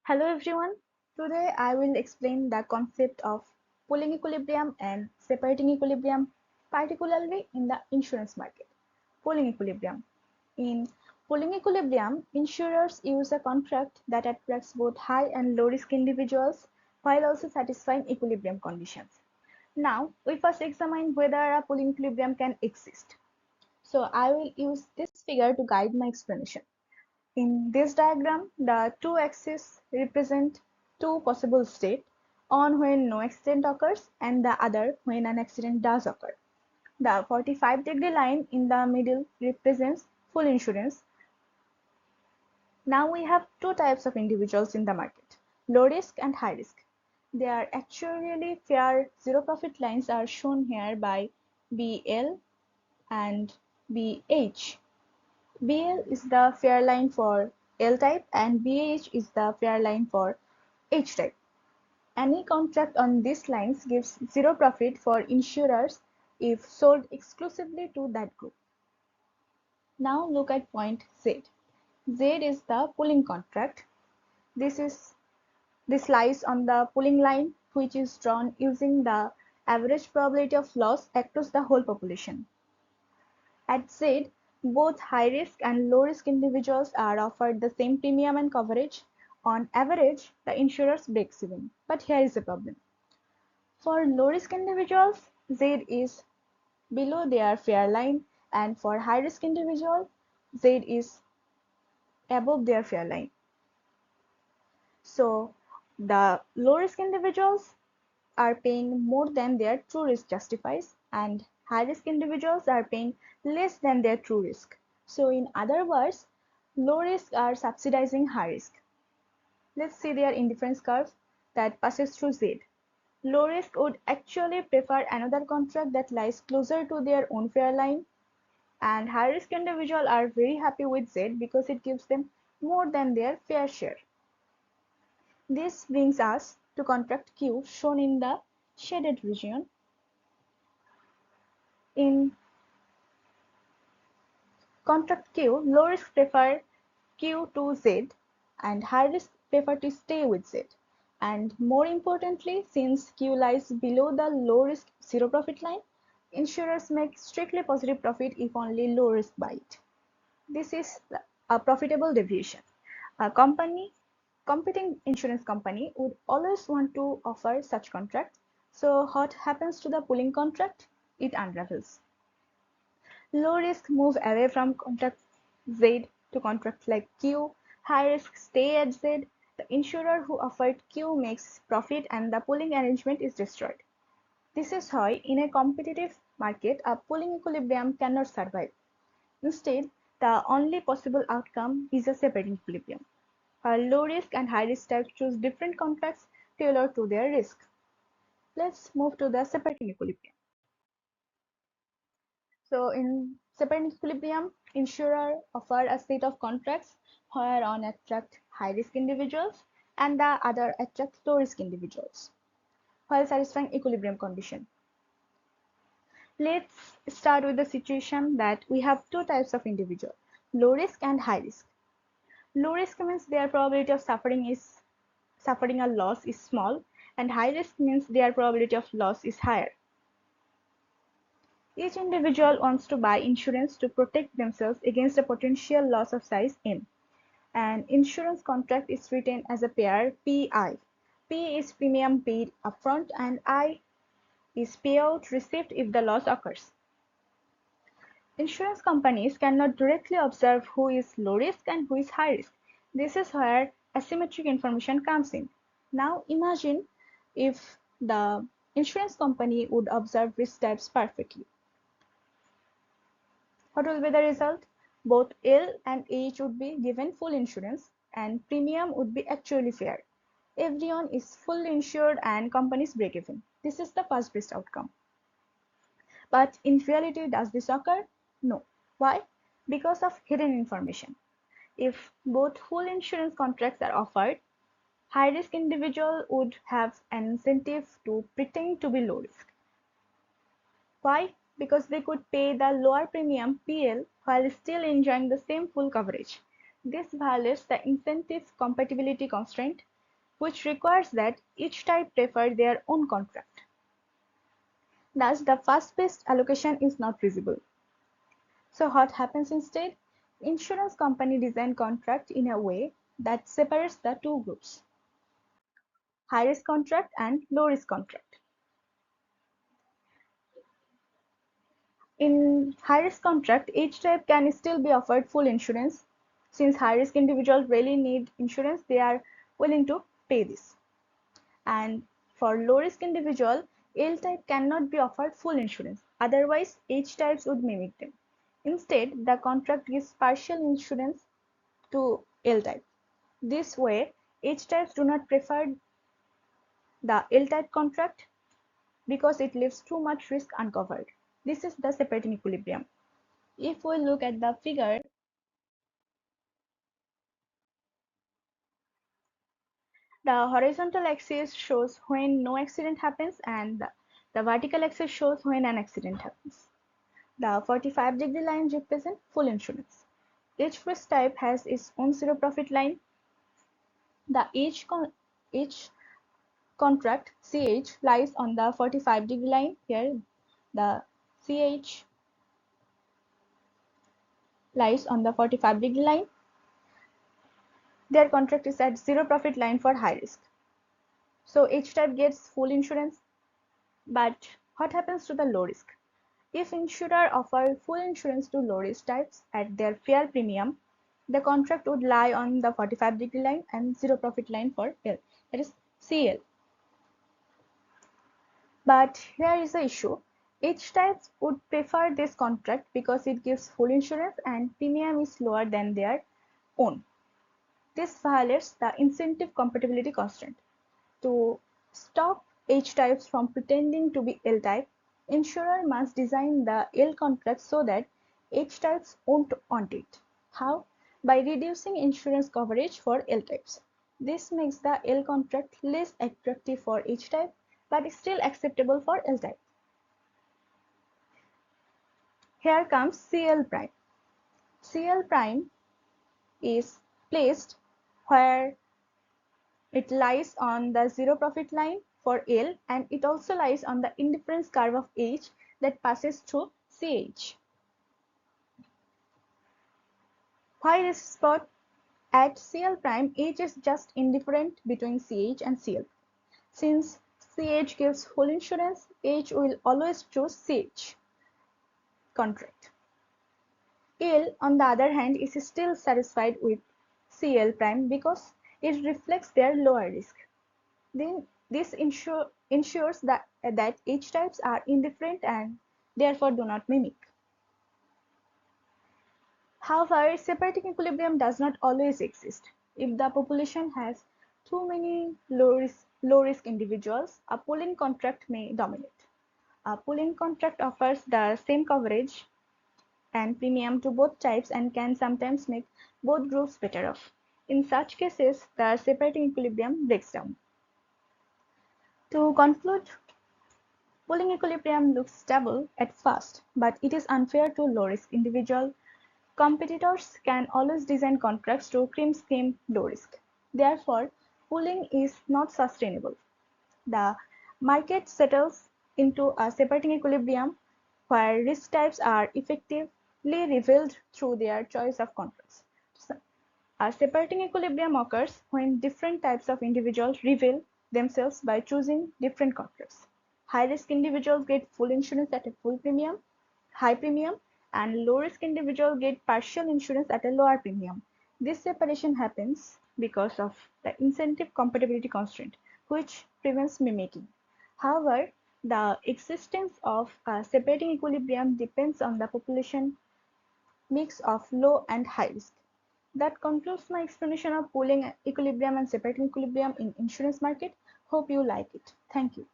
Hello everyone. Today I will explain the concept of pooling equilibrium and separating equilibrium, particularly in the insurance market. Pooling equilibrium. In pooling equilibrium, insurers use a contract that attracts both high and low risk individuals while also satisfying equilibrium conditions. Now, we first examine whether a pooling equilibrium can exist. So I will use this figure to guide my explanation. In this diagram, the two axes represent two possible states, one when no accident occurs and the other when an accident does occur. The 45-degree line in the middle represents full insurance. Now we have two types of individuals in the market, low risk and high risk. Their actuarially fair zero profit lines are shown here by BL and BH. BL is the fair line for L type and BH is the fair line for H type. Any contract on these lines gives zero profit for insurers if sold exclusively to that group. Now look at point Z. Z is the pooling contract. This lies on the pooling line, which is drawn using the average probability of loss across the whole population. At Z, both high-risk and low-risk individuals are offered the same premium and coverage. On average, the insurers breaks even. But here is the problem. For low-risk individuals, Z is below their fair line, and for high-risk individuals, Z is above their fair line. So the low-risk individuals are paying more than their true risk justifies, and high-risk individuals are paying less than their true risk. So in other words, low risk are subsidizing high risk. Let's see their indifference curve that passes through Z. Low risk would actually prefer another contract that lies closer to their own fair line, and high risk individuals are very happy with Z because it gives them more than their fair share. This brings us to contract Q shown in the shaded region. In contract Q, low risk prefer Q to Z and high risk prefer to stay with Z. And more importantly, since Q lies below the low risk zero profit line, insurers make strictly positive profit if only low risk buy it. This is a profitable deviation. A competing insurance company would always want to offer such contract. So what happens to the pooling contract? It unravels. Low risk move away from contract Z to contracts like Q. High risk stay at Z. The insurer who offered Q makes profit and the pooling arrangement is destroyed. This is why in a competitive market a pooling equilibrium cannot survive. Instead, the only possible outcome is a separating equilibrium. While low risk and high risk types choose different contracts tailored to their risk. Let's move to the separating equilibrium. So in separating equilibrium, insurer offer a set of contracts where one attract high risk individuals and the other attract low risk individuals while satisfying equilibrium condition. Let's start with the situation that we have two types of individual, low risk and high risk. Low risk means their probability of suffering a loss is small, and high risk means their probability of loss is higher. Each individual wants to buy insurance to protect themselves against a potential loss of size M. An insurance contract is written as a pair PI. P is premium paid upfront and I is payout received if the loss occurs. Insurance companies cannot directly observe who is low risk and who is high risk. This is where asymmetric information comes in. Now imagine if the insurance company would observe risk types perfectly. What will be the result? Both L and H would be given full insurance and premium would be actually fair. Everyone is fully insured and companies break even. This is the first best outcome. But in reality, does this occur? No. Why? Because of hidden information. If both full insurance contracts are offered, high risk individual would have an incentive to pretend to be low risk. Why? Because they could pay the lower premium PL while still enjoying the same full coverage. This violates the incentive compatibility constraint. which requires that each type prefer their own contract. Thus, the fast-paced allocation is not feasible. So what happens instead? Insurance company design contract in a way that separates the two groups, high risk contract and low risk contract. In high risk contract, each type can still be offered full insurance. Since high risk individuals really need insurance, they are willing to pay this. And for low risk individual, L type cannot be offered full insurance. Otherwise, H types would mimic them. Instead, the contract gives partial insurance to L type. This way, H types do not prefer the L-type contract because it leaves too much risk uncovered. This is the separating equilibrium. If we look at the figure, the horizontal axis shows when no accident happens and the vertical axis shows when an accident happens. The 45-degree line represents full insurance. Each risk type has its own zero profit line. The each contract CH lies on the 45-degree line. Here the CH lies on the 45-degree line. Their contract is at zero profit line for high risk. So each type gets full insurance. But what happens to the low risk? If insurer offer full insurance to low risk types at their fair premium, the contract would lie on the 45-degree line and zero profit line for L, that is CL. But here is the issue. Each type would prefer this contract because it gives full insurance and premium is lower than their own. This violates the incentive compatibility constraint. To stop H types from pretending to be L type, insurer must design the L contract so that H types won't want it. How? By reducing insurance coverage for L types. This makes the L contract less attractive for H type but still acceptable for L type. Here comes CL prime. CL prime is placed where it lies on the zero profit line for L and it also lies on the indifference curve of H that passes through CH. Why this spot? At CL prime, H is just indifferent between CH and CL. Since CH gives full insurance, H will always choose CH contract. L, on the other hand, is still satisfied with CL prime because it reflects their lower risk. Then this ensures that H types are indifferent and therefore do not mimic. However, separating equilibrium does not always exist. If the population has too many low-risk individuals, a pooling contract may dominate. A pooling contract offers the same coverage and premium to both types and can sometimes make both groups better off. In such cases, the separating equilibrium breaks down. To conclude, pooling equilibrium looks stable at first, but it is unfair to low-risk individuals. Competitors can always design contracts to skim low risk. Therefore, pooling is not sustainable. The market settles into a separating equilibrium where risk types are effectively revealed through their choice of contracts. A separating equilibrium occurs when different types of individuals reveal themselves by choosing different contracts. High-risk individuals get full insurance at a full premium, high premium, and low-risk individuals get partial insurance at a lower premium. This separation happens because of the incentive compatibility constraint, which prevents mimicking. However, the existence of a separating equilibrium depends on the population mix of low and high risk. That concludes my explanation of pooling equilibrium and separating equilibrium in insurance market. Hope you like it. Thank you.